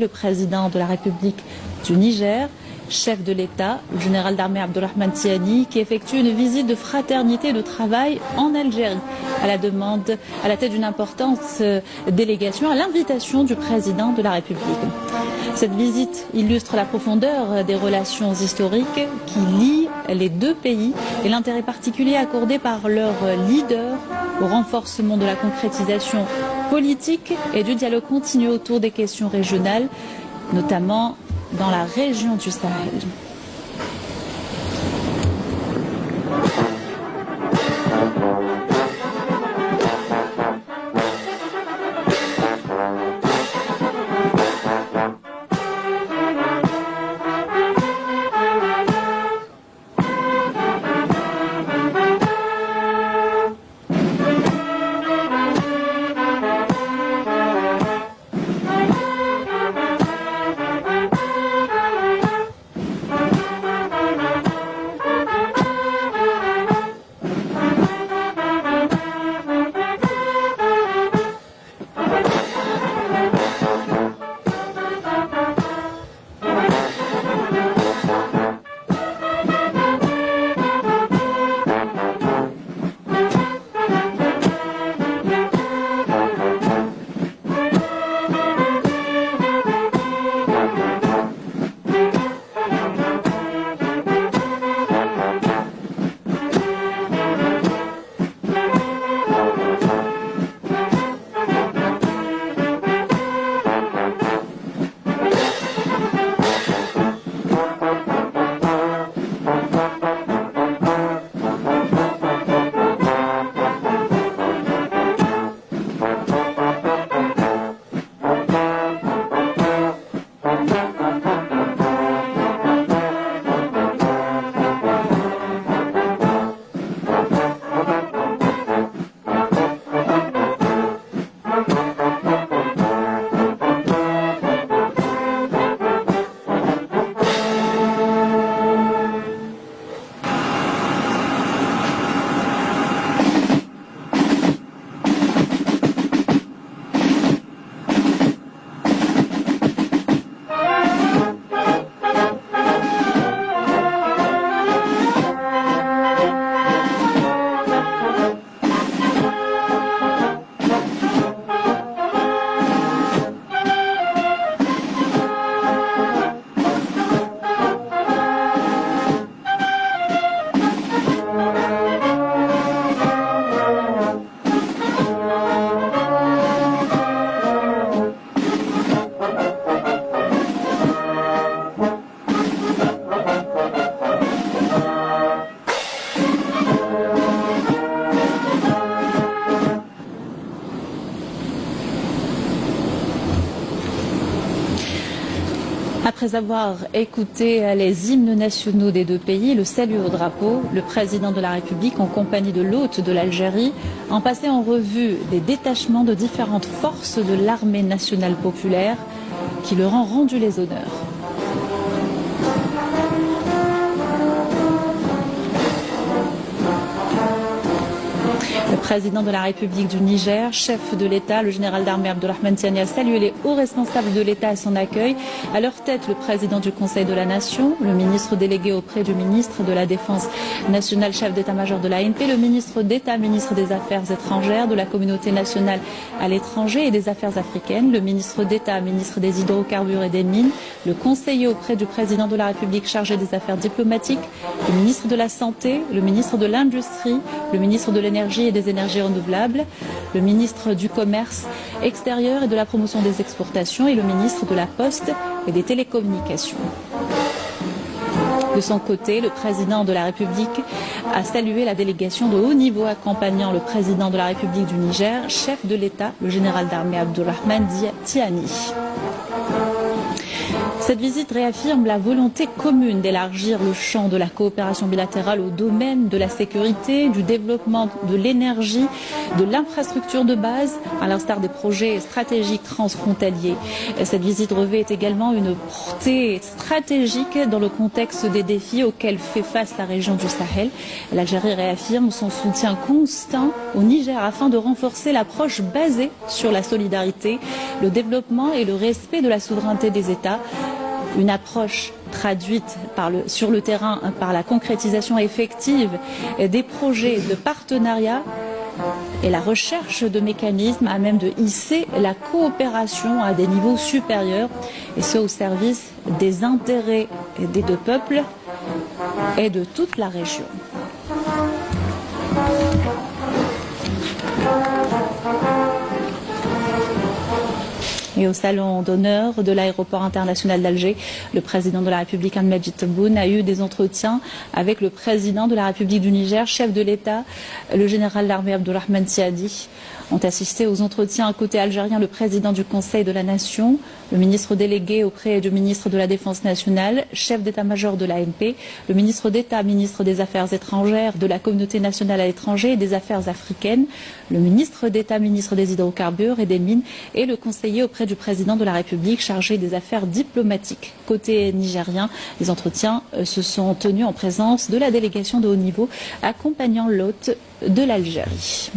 Le président de la République du Niger, chef de l'État, le général d'armée Abdurrahman Tiani, qui effectue une visite de fraternité et de travail en Algérie, à la tête d'une importante délégation, à l'invitation du président de la République. Cette visite illustre la profondeur des relations historiques qui lient les deux pays et l'intérêt particulier accordé par leurs leaders au renforcement de la concrétisation politique et du dialogue continu autour des questions régionales, notamment dans la région du Sahel. Après avoir écouté les hymnes nationaux des deux pays, le salut au drapeau, le président de la République, en compagnie de l'hôte de l'Algérie, ont passé en revue des détachements de différentes forces de l'armée nationale populaire qui leur ont rendu les honneurs. Le président de la République du Niger, chef de l'État, le général d'armée Abdurrahman Tiani, a salué les hauts responsables de l'État à son accueil. À leur tête, le président du Conseil de la Nation, le ministre délégué auprès du ministre de la Défense nationale, chef d'état-major de l'ANP, le ministre d'État, ministre des Affaires étrangères, de la communauté nationale à l'étranger et des Affaires africaines, le ministre d'État, ministre des Hydrocarbures et des Mines, le conseiller auprès du président de la République chargé des Affaires diplomatiques, le ministre de la Santé, le ministre de l'Industrie, le ministre de l'Énergie et des Énergies renouvelables, le ministre du Commerce extérieur et de la promotion des exportations et le ministre de la Poste et des Télécommunications. De son côté, le président de la République a salué la délégation de haut niveau accompagnant le président de la République du Niger, chef de l'État, le général d'armée Abdurrahman Tiani. Cette visite réaffirme la volonté commune d'élargir le champ de la coopération bilatérale au domaine de la sécurité, du développement de l'énergie, de l'infrastructure de base, à l'instar des projets stratégiques transfrontaliers. Cette visite revêt également une portée stratégique dans le contexte des défis auxquels fait face la région du Sahel. L'Algérie réaffirme son soutien constant au Niger afin de renforcer l'approche basée sur la solidarité, le développement et le respect de la souveraineté des États. Une approche traduite sur le terrain par la concrétisation effective des projets de partenariat et la recherche de mécanismes à même de hisser la coopération à des niveaux supérieurs, et ce au service des intérêts des deux peuples et de toute la région. Et au salon d'honneur de l'aéroport international d'Alger, le président de la République, Ahmed Tebboune, a eu des entretiens avec le président de la République du Niger, chef de l'État, le général d'armée Abdulrahman Tiadi. Ont assisté aux entretiens côté algérien le président du Conseil de la Nation, le ministre délégué auprès du ministre de la Défense nationale, chef d'état-major de l'ANP, le ministre d'État, ministre des Affaires étrangères, de la communauté nationale à l'étranger et des Affaires africaines, le ministre d'État, ministre des hydrocarbures et des mines et le conseiller auprès du président de la République chargé des affaires diplomatiques. Côté nigérien, les entretiens se sont tenus en présence de la délégation de haut niveau accompagnant l'hôte de l'Algérie.